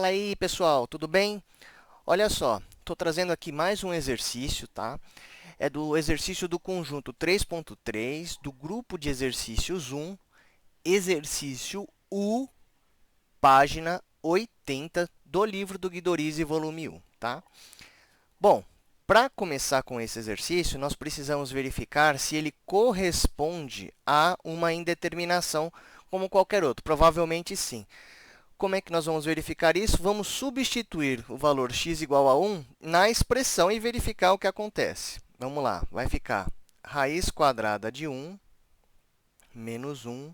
Fala aí, pessoal, tudo bem? Olha só, estou trazendo aqui mais um exercício, tá? É do exercício do conjunto 3.3, do grupo de exercícios 1, exercício U, página 80 do livro do Guidorize, volume 1, tá? Bom, para começar com esse exercício, nós precisamos verificar se ele corresponde a uma indeterminação como qualquer outro. Provavelmente sim. Como é que nós vamos verificar isso? Vamos substituir o valor x igual a 1 na expressão e verificar o que acontece. Vamos lá, vai ficar raiz quadrada de 1 menos 1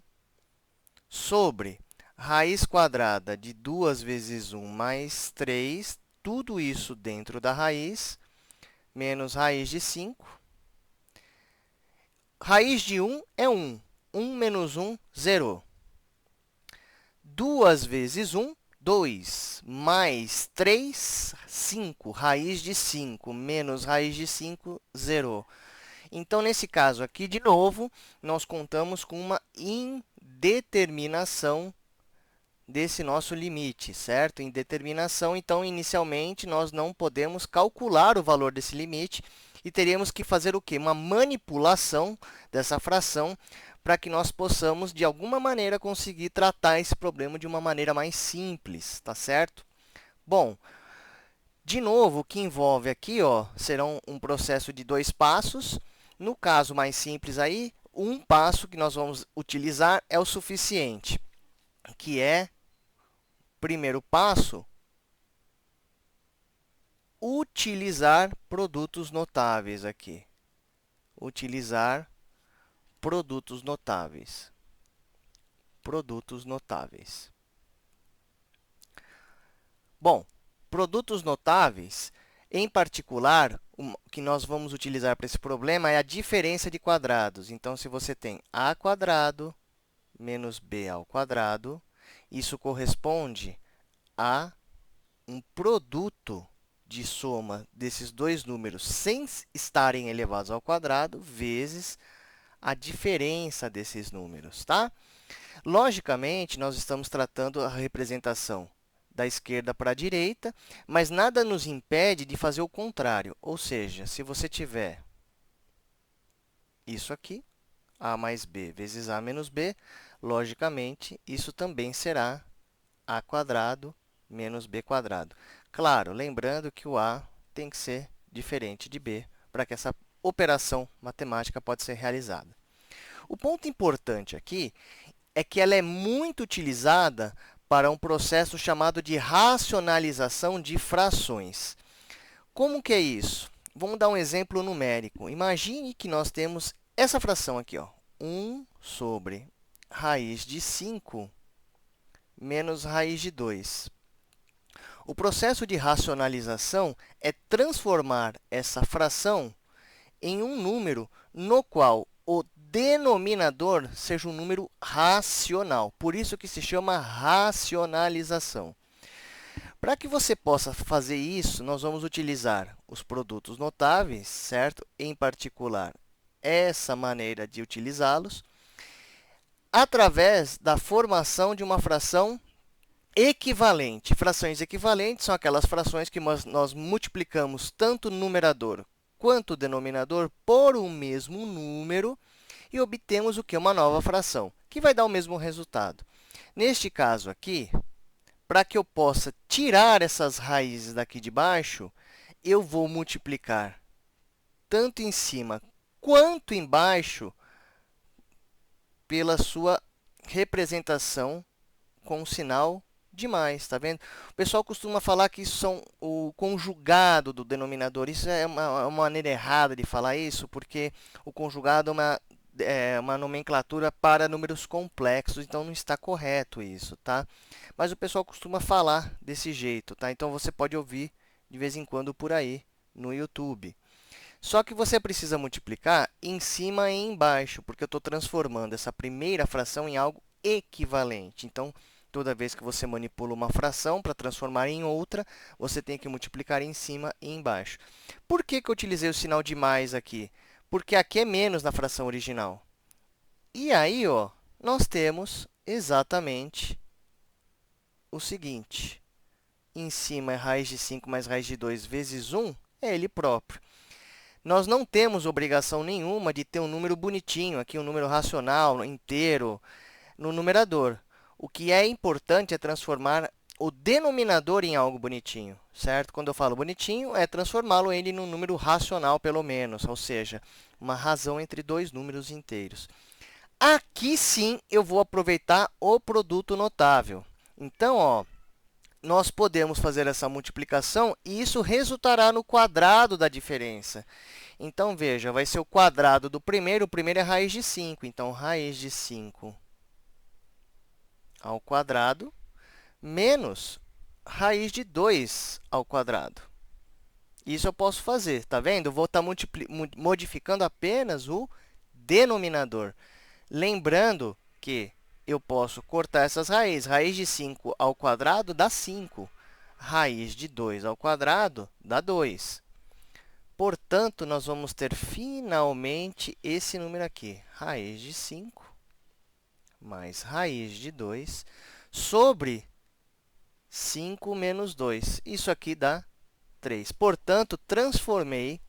sobre raiz quadrada de 2 vezes 1 mais 3, tudo isso dentro da raiz, menos raiz de 5. Raiz de 1 é 1. 1 menos 1, 0. 2 vezes 1, 2, mais 3, 5. Raiz de 5 menos raiz de 5, 0. Então, nesse caso aqui, de novo, nós contamos com uma indeterminação desse nosso limite, certo? Indeterminação, então, inicialmente, nós não podemos calcular o valor desse limite e teríamos que fazer o quê? Uma manipulação dessa fração para que nós possamos, de alguma maneira, conseguir tratar esse problema de uma maneira mais simples, tá certo? Bom, de novo, o que envolve aqui, ó, serão um processo de 2 passos. No caso mais simples aí, um passo que nós vamos utilizar é o suficiente, que é, primeiro passo, utilizar produtos notáveis aqui. Utilizar produtos notáveis. Produtos notáveis. Bom, produtos notáveis, em particular, o que nós vamos utilizar para esse problema é a diferença de quadrados. Então, se você tem a quadrado menos b ao quadrado, isso corresponde a um produto de soma desses dois números sem estarem elevados ao quadrado, vezes a diferença desses números, tá? Logicamente, nós estamos tratando a representação da esquerda para a direita, mas nada nos impede de fazer o contrário. Ou seja, se você tiver isso aqui, a mais b vezes a menos b, logicamente, isso também será a quadrado menos b quadrado. Claro, lembrando que o a tem que ser diferente de b para que essa operação matemática possa ser realizada. O ponto importante aqui é que ela é muito utilizada para um processo chamado de racionalização de frações. Como que é isso? Vamos dar um exemplo numérico. Imagine que nós temos essa fração aqui, ó, 1 sobre raiz de 5 menos raiz de 2. O processo de racionalização é transformar essa fração em um número no qual o denominador seja um número racional. Por isso que se chama racionalização. Para que você possa fazer isso, nós vamos utilizar os produtos notáveis, certo? Em particular, essa maneira de utilizá-los, através da formação de uma fração equivalente. Frações equivalentes são aquelas frações que nós multiplicamos tanto o numerador quanto o denominador por um mesmo número e obtemos o que? Uma nova fração, que vai dar o mesmo resultado. Neste caso aqui, para que eu possa tirar essas raízes daqui de baixo, eu vou multiplicar tanto em cima quanto embaixo pela sua representação com o sinal de mais, tá vendo? O pessoal costuma falar que isso são o conjugado do denominador. Isso é uma maneira errada de falar isso, porque o conjugado é uma nomenclatura para números complexos, então não está correto isso, tá? Mas o pessoal costuma falar desse jeito, tá? Então, você pode ouvir de vez em quando por aí no YouTube. Só que você precisa multiplicar em cima e embaixo, porque eu estou transformando essa primeira fração em algo equivalente. Então, toda vez que você manipula uma fração para transformar em outra, você tem que multiplicar em cima e embaixo. Por que eu utilizei o sinal de mais aqui? Porque aqui é menos na fração original. E aí, ó, nós temos exatamente o seguinte. em cima é raiz de 5 mais raiz de 2 vezes 1, é ele próprio. Nós não temos obrigação nenhuma de ter um número bonitinho, aqui um número racional, inteiro, no numerador. O que é importante é transformar o denominador em algo bonitinho, certo? Quando eu falo bonitinho, é transformá-lo ele num número racional, pelo menos, ou seja, uma razão entre dois números inteiros. Aqui sim eu vou aproveitar o produto notável. Então, ó, nós podemos fazer essa multiplicação e isso resultará no quadrado da diferença. Então, veja, vai ser o quadrado do primeiro. O primeiro é raiz de 5. Então, raiz de 5 ao quadrado menos raiz de 2 ao quadrado. Isso eu posso fazer, está vendo? Eu vou estar modificando apenas o denominador. Lembrando que eu posso cortar essas raízes. Raiz de 5 ao quadrado dá 5. Raiz de 2 ao quadrado dá 2. Portanto, nós vamos ter finalmente esse número aqui. Raiz de 5 mais raiz de 2 sobre 5 menos 2. Isso aqui dá 3. Portanto, transformei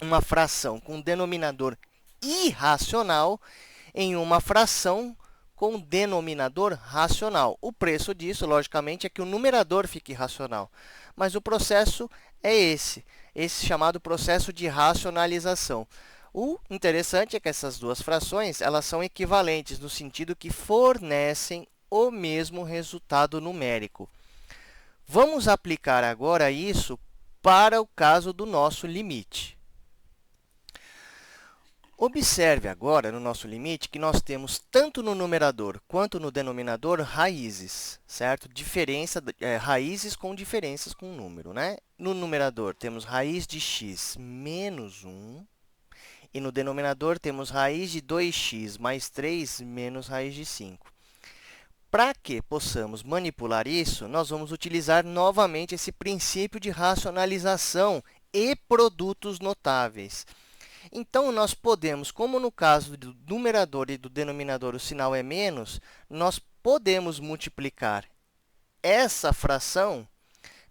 uma fração com denominador irracional em uma fração com denominador racional. O preço disso, logicamente, é que o numerador fique racional. Mas o processo é esse chamado processo de racionalização. O interessante é que essas duas frações elas são equivalentes no sentido que fornecem o mesmo resultado numérico. Vamos aplicar agora isso para o caso do nosso limite. Observe agora, no nosso limite, que nós temos tanto no numerador quanto no denominador raízes, certo? Raízes com diferenças com o número, né? No numerador, temos raiz de x menos 1. E no denominador, temos raiz de 2x mais 3 menos raiz de 5. Para que possamos manipular isso, nós vamos utilizar novamente esse princípio de racionalização e produtos notáveis. Então, nós podemos, como no caso do numerador e do denominador o sinal é menos, nós podemos multiplicar essa fração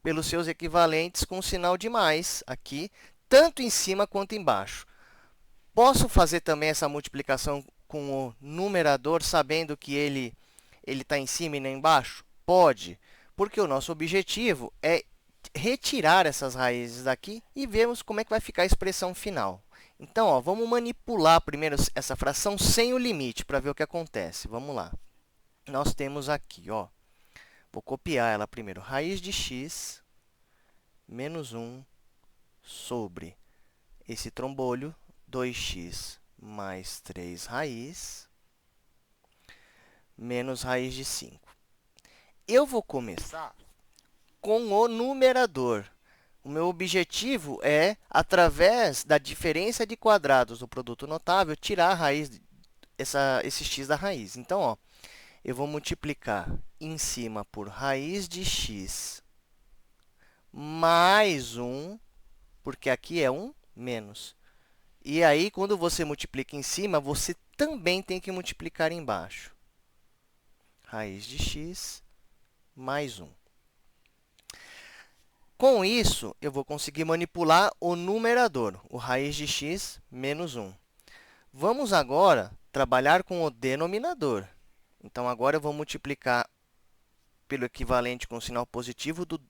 pelos seus equivalentes com o sinal de mais aqui, tanto em cima quanto embaixo. Posso fazer também essa multiplicação com o numerador, sabendo que ele está em cima e não embaixo? Pode, porque o nosso objetivo é retirar essas raízes daqui e vermos como é que vai ficar a expressão final. Então, ó, vamos manipular primeiro essa fração sem o limite para ver o que acontece. Vamos lá. Nós temos aqui, ó, vou copiar ela primeiro, raiz de x menos 1 sobre esse trombolho, 2x mais 3 raiz, menos raiz de 5. Eu vou começar com o numerador. O meu objetivo é, através da diferença de quadrados do produto notável, tirar a raiz, esse x da raiz. Então, ó, eu vou multiplicar em cima por raiz de x mais 1, porque aqui é 1 menos. E aí, quando você multiplica em cima, você também tem que multiplicar embaixo. Raiz de x mais 1. Com isso, eu vou conseguir manipular o numerador, o raiz de x menos 1. Vamos agora trabalhar com o denominador. Então, agora eu vou multiplicar pelo equivalente com o sinal positivo do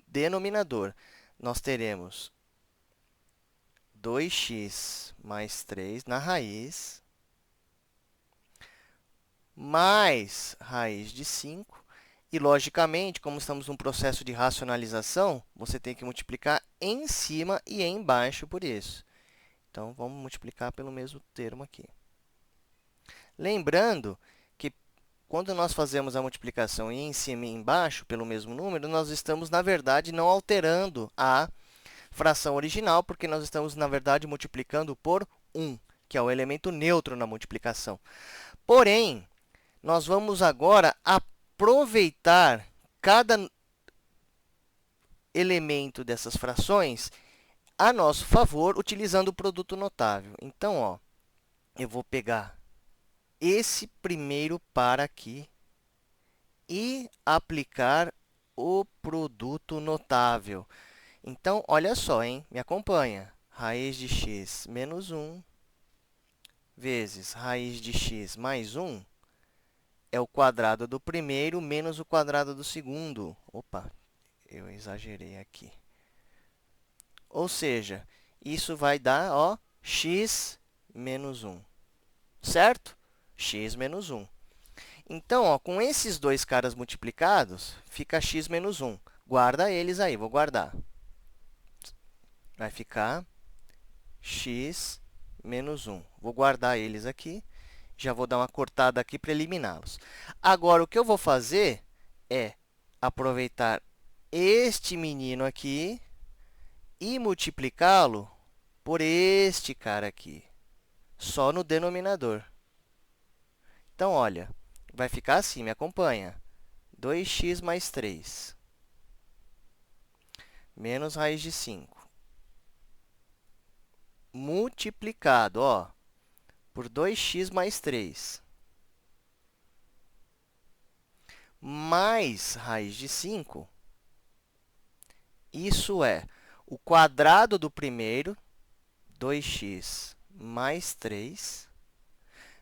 denominador. Nós teremos 2x mais 3 na raiz, mais raiz de 5. E, logicamente, como estamos num processo de racionalização, você tem que multiplicar em cima e embaixo por isso. Então, vamos multiplicar pelo mesmo termo aqui. Lembrando que, quando nós fazemos a multiplicação em cima e embaixo pelo mesmo número, nós estamos, na verdade, não alterando a fração original, porque nós estamos, na verdade, multiplicando por 1, que é o elemento neutro na multiplicação. Porém, nós vamos agora aproveitar cada elemento dessas frações a nosso favor, utilizando o produto notável. Então, ó, eu vou pegar esse primeiro par aqui e aplicar o produto produto notável. Então, olha só, hein? Me acompanha. Raiz de x menos 1 vezes raiz de x mais 1 é o quadrado do primeiro menos o quadrado do segundo. Opa, eu exagerei aqui. Ou seja, isso vai dar, ó, x menos 1, certo? X menos 1. Então, ó, com esses dois caras multiplicados, fica x menos 1. Guarda eles aí, vou guardar. Vai ficar x menos 1. Vou guardar eles aqui. Já vou dar uma cortada aqui para eliminá-los. Agora, o que eu vou fazer é aproveitar este menino aqui e multiplicá-lo por este cara aqui, só no denominador. Então, olha, vai ficar assim, me acompanha. 2x mais 3 menos raiz de 5 multiplicado, ó, por 2x mais 3 mais raiz de 5. Isso é o quadrado do primeiro, 2x mais 3,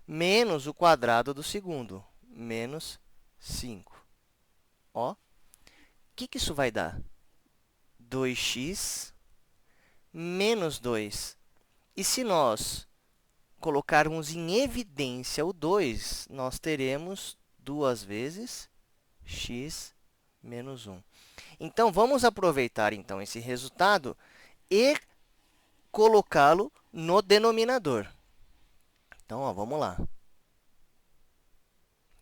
menos o quadrado do segundo, menos 5. Ó, o que isso vai dar? 2x menos 2. E se nós colocarmos em evidência o 2, nós teremos 2 vezes x menos 1. Então, vamos aproveitar então esse resultado e colocá-lo no denominador. Então, ó, vamos lá. Vou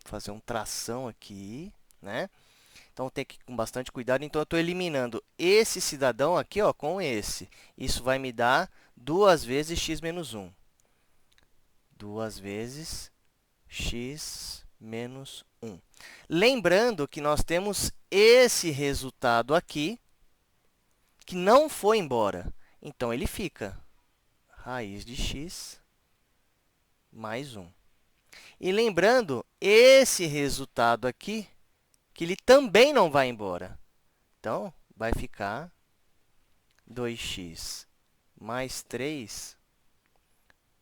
fazer um tração aqui, né? Então, tem que ir com bastante cuidado. Então, eu estou eliminando esse cidadão aqui, ó, com esse. Isso vai me dar 2 vezes x menos 1. 2 vezes x menos 1. Lembrando que nós temos esse resultado aqui, que não foi embora. Então, ele fica raiz de x mais 1. E lembrando, esse resultado aqui, que ele também não vai embora. Então, vai ficar 2x mais 3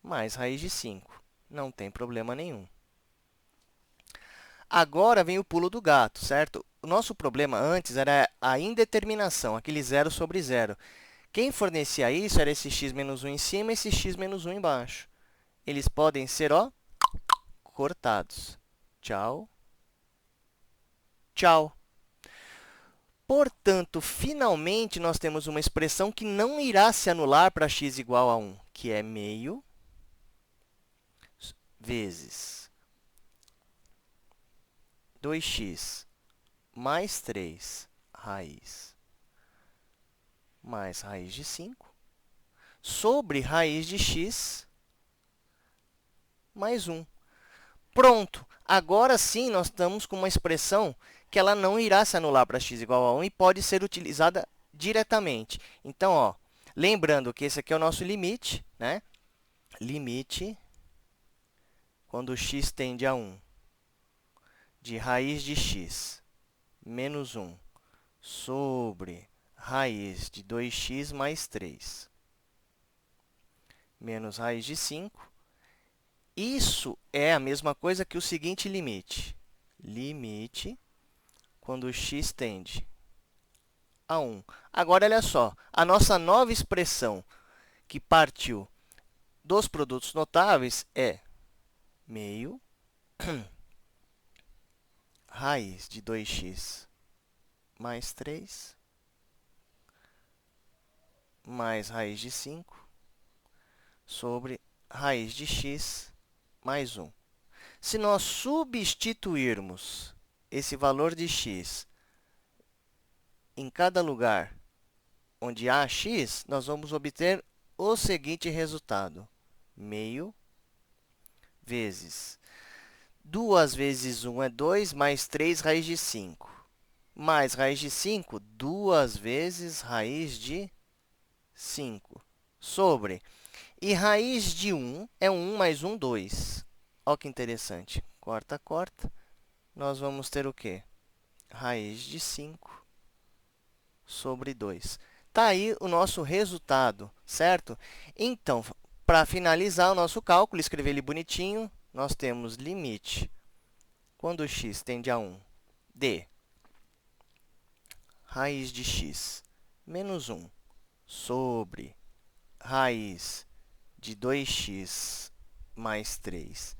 mais raiz de 5. Não tem problema nenhum. Agora vem o pulo do gato, certo? O nosso problema antes era a indeterminação, aquele 0 sobre 0. Quem fornecia isso era esse x menos 1 em cima e esse x menos 1 embaixo. Eles podem ser, ó, cortados. Tchau, tchau. Portanto, finalmente, nós temos uma expressão que não irá se anular para x igual a 1, que é meio vezes 2x mais 3 raiz mais raiz de 5 sobre raiz de x mais 1. Pronto! Agora sim, nós estamos com uma expressão que ela não irá se anular para x igual a 1 e pode ser utilizada diretamente. Então, ó, lembrando que esse aqui é o nosso limite, né? Limite, quando x tende a 1, de raiz de x menos 1 sobre raiz de 2x mais 3 menos raiz de 5. Isso é a mesma coisa que o seguinte limite. Limite, quando x tende a 1. Agora, olha só, a nossa nova expressão que partiu dos produtos notáveis é meio raiz de 2x mais 3 mais raiz de 5 sobre raiz de x mais 1. Se nós substituirmos esse valor de x em cada lugar onde há x, nós vamos obter o seguinte resultado. Meio vezes 2 vezes 1 é 2, mais 3 raiz de 5. Mais raiz de 5, 2 vezes raiz de 5. Sobre. E raiz de 1 é 1 mais 1, 2. Olha que interessante. Corta, corta. Nós vamos ter o quê? Raiz de 5 sobre 2. Está aí o nosso resultado, certo? Então, para finalizar o nosso cálculo, escrever ele bonitinho, nós temos limite, quando x tende a 1, de raiz de x menos 1 sobre raiz de 2x mais 3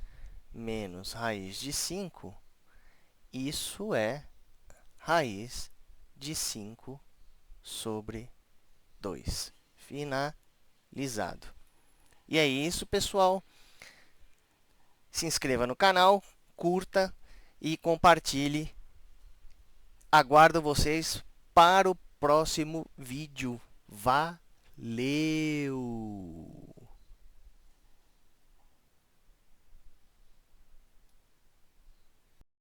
menos raiz de 5, isso é raiz de 5 sobre 2. Finalizado. E é isso, pessoal. Se inscreva no canal, curta e compartilhe. Aguardo vocês para o próximo vídeo. Valeu!